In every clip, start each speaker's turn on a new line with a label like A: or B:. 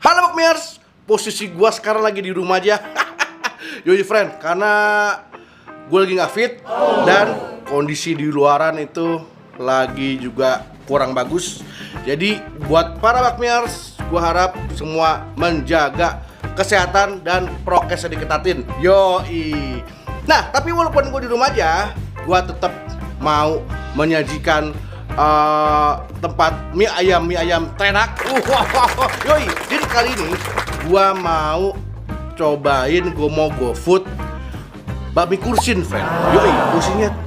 A: Halo Bakmiers, posisi gua sekarang lagi di rumah aja. Yoi friend, karena gua lagi nggak fit dan kondisi di luaran itu lagi juga kurang bagus. Jadi buat para Bakmiers, gua harap semua menjaga kesehatan dan prokesnya diketatin. Yoi. Nah, tapi walaupun gua di rumah aja, gua tetap mau menyajikan tempat mie ayam tenak. Yoi. Jadi kali ini gua mau cobain, gua mau GoFood bakmi kursin, friend. Yoi.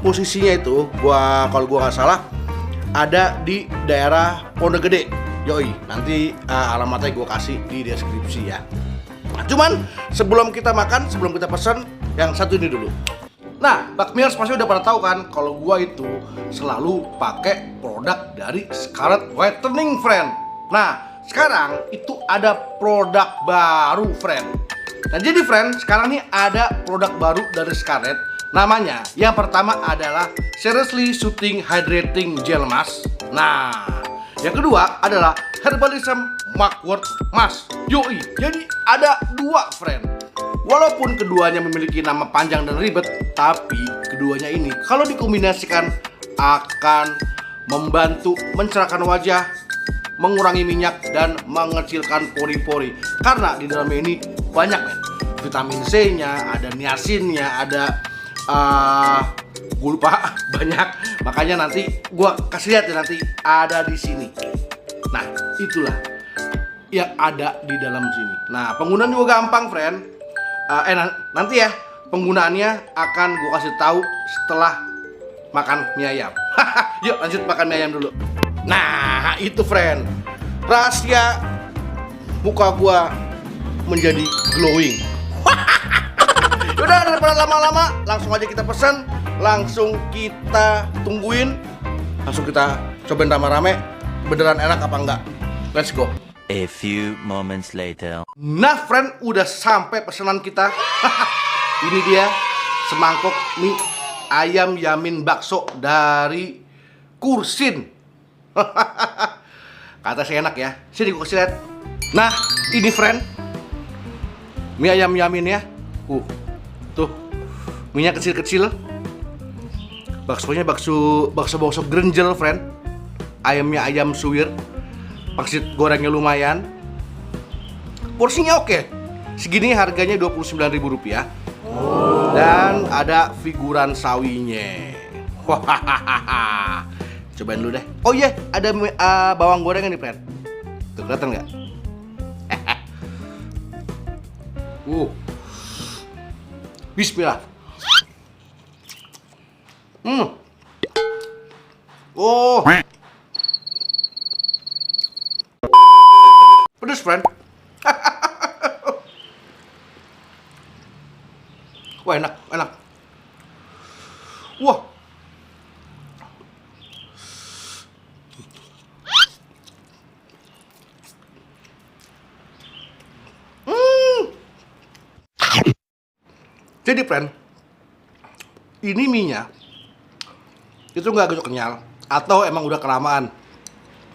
A: Posisinya itu kalau gua nggak salah ada di daerah Pondok Gede. Yoi. Nanti alamatnya gua kasih di deskripsi ya. Nah, cuman sebelum kita makan, sebelum kita pesan, yang satu ini dulu. Nah, Bakmiers pasti udah pada tahu kan kalau gua itu selalu pakai produk dari Scarlett Whitening, friend. Nah, sekarang itu ada produk baru, friend. Nah, jadi friend, sekarang nih ada produk baru dari Scarlett. Namanya, yang pertama adalah Seriously Soothing Hydrating Gel Mask. Nah, yang kedua adalah Herbalism Mugwort Mask. Yoi, jadi ada dua, friend. Walaupun keduanya memiliki nama panjang dan ribet, tapi keduanya ini kalau dikombinasikan akan membantu mencerahkan wajah, mengurangi minyak, dan mengecilkan pori-pori. Karena di dalamnya ini banyak vitamin C-nya, ada niasinnya, ada gue lupa banyak. Makanya nanti gue kasih lihat ya, nanti ada di sini. Nah, itulah yang ada di dalam sini. Nah, penggunaan juga gampang, friend. Nanti ya penggunaannya akan gue kasih tahu setelah makan mie ayam. Yuk lanjut makan mie ayam dulu. Nah itu friend, rahasia muka gue menjadi glowing. Yaudah, daripada lama-lama, langsung aja kita pesan, langsung kita tungguin, langsung kita cobain rame-rame. Beneran enak apa enggak? Let's go.
B: A few moments later.
A: Nah friend, udah sampai pesanan kita. Ini dia semangkok mie ayam yamin bakso dari Kursin. Kata saya enak ya. Sini gue kasih lihat. Nah ini friend, mie ayam yamin ya. Tuh minyak kecil-kecil. Baksonya bakso grenjel, friend. Ayamnya ayam suwir. Pangsit gorengnya lumayan. Porsinya oke. Segini harganya Rp29.000. Dan ada figuran sawinya. Cobain dulu deh. Oh iya, ada bawang gorengnya nih, friend. Tuh, kelihatan nggak? Bismillah. Oh. Pedes, friend. Wah, enak. Wah. Jadi, friend, ini mie-nya itu nggak agak kenyal, atau emang udah kelamaan.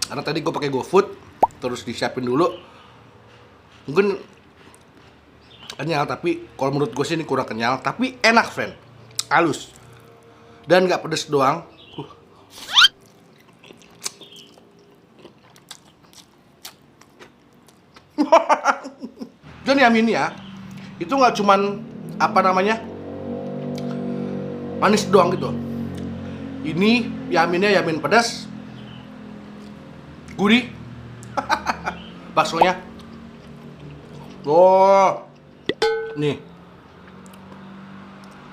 A: Karena tadi gue pakai GoFood, terus disiapin dulu. Mungkin kenyal, tapi kalau menurut gue sih ini kurang kenyal. Tapi enak, friend. Halus. Dan nggak pedes doang. Dan yaminnya itu nggak cuman manis doang gitu. Ini yaminnya yamin pedas, gurih. Baksonya, nih,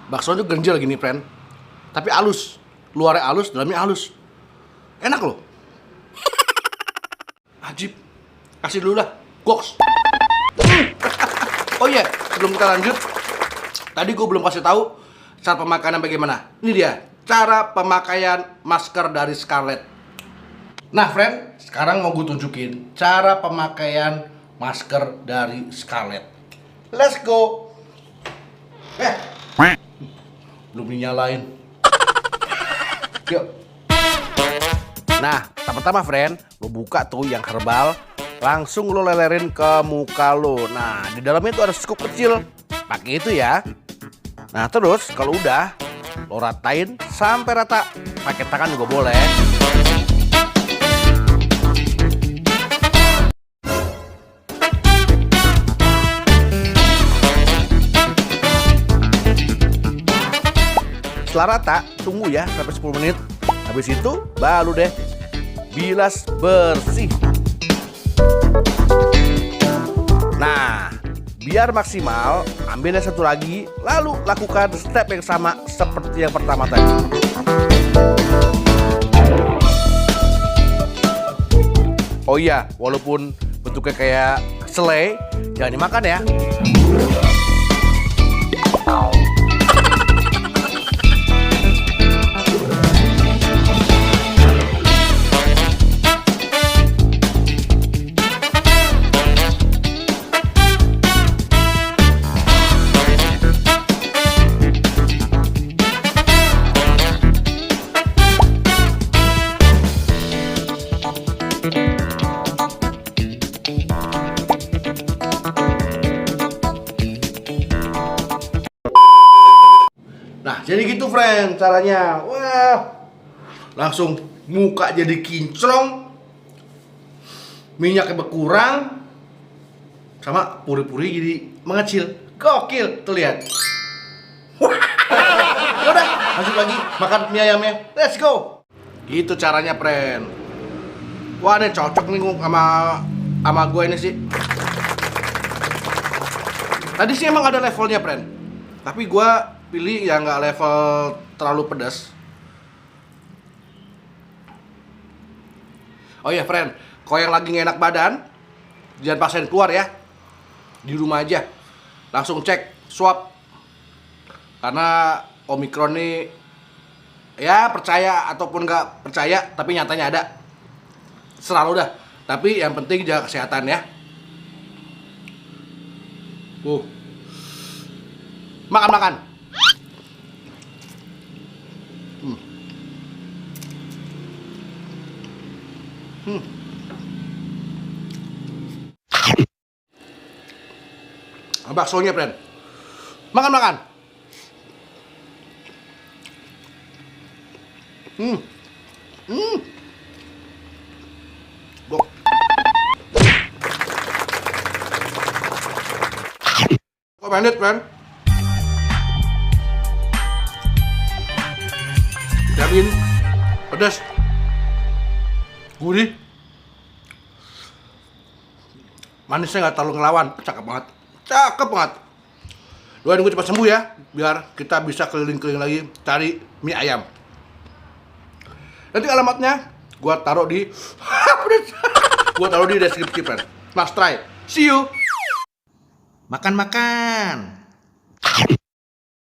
A: baksonya ganjil gini, friend. Tapi halus, luarnya halus, dalamnya halus. Enak loh. Ajib. Kasih dulu lah, goks. Oh iya, sebelum kita lanjut, tadi gue belum kasih tahu cara pemakaian bagaimana. Ini dia cara pemakaian masker dari Scarlett. Nah, friend, sekarang mau gue tunjukin cara pemakaian masker dari Scarlett. Let's go. Belum dinyalain. Yuk. Nah, pertama friend, lo buka tuh yang herbal, langsung lo lelerin ke muka lo. Nah, di dalamnya itu ada scoop kecil. Pakai itu ya. Nah, terus kalau udah lo ratain sampai rata. Pakai tangan juga boleh. Setelah rata, tunggu ya sampai 10 menit. Habis itu baru deh bilas bersih. Nah, biar maksimal, ambil yang satu lagi, lalu lakukan step yang sama seperti yang pertama tadi. Oh iya, walaupun bentuknya kayak selai, jangan dimakan ya. Nah, jadi gitu friend caranya. Wah, langsung muka jadi kinclong, minyaknya berkurang, sama puri-puri jadi mengecil. Gokil, tuh lihat. Udah, lanjut lagi makan mie ayamnya. Let's go. Gitu caranya friend. Wah, ini cocok nih sama gue ini sih. Tadi sih emang ada levelnya friend, tapi gue pilih yang nggak level terlalu pedas. Oh iya friend, kalau yang lagi nggak enak badan, jangan paksain keluar ya, di rumah aja, langsung cek swab. Karena Omikron ini, ya percaya ataupun nggak percaya, tapi nyatanya ada. Selalu dah. Tapi yang penting jaga kesehatan ya. Makan. Baksonya, friend. Makan. Bok. Recommended, friend. Jamin pedas, gurih, manisnya nggak terlalu ngelawan, cakep banget. Doain gue cepat sembuh ya, biar kita bisa keliling-keliling lagi cari mie ayam. Nanti alamatnya gua taruh di deskripsi, friend. Must try. See you. Makan.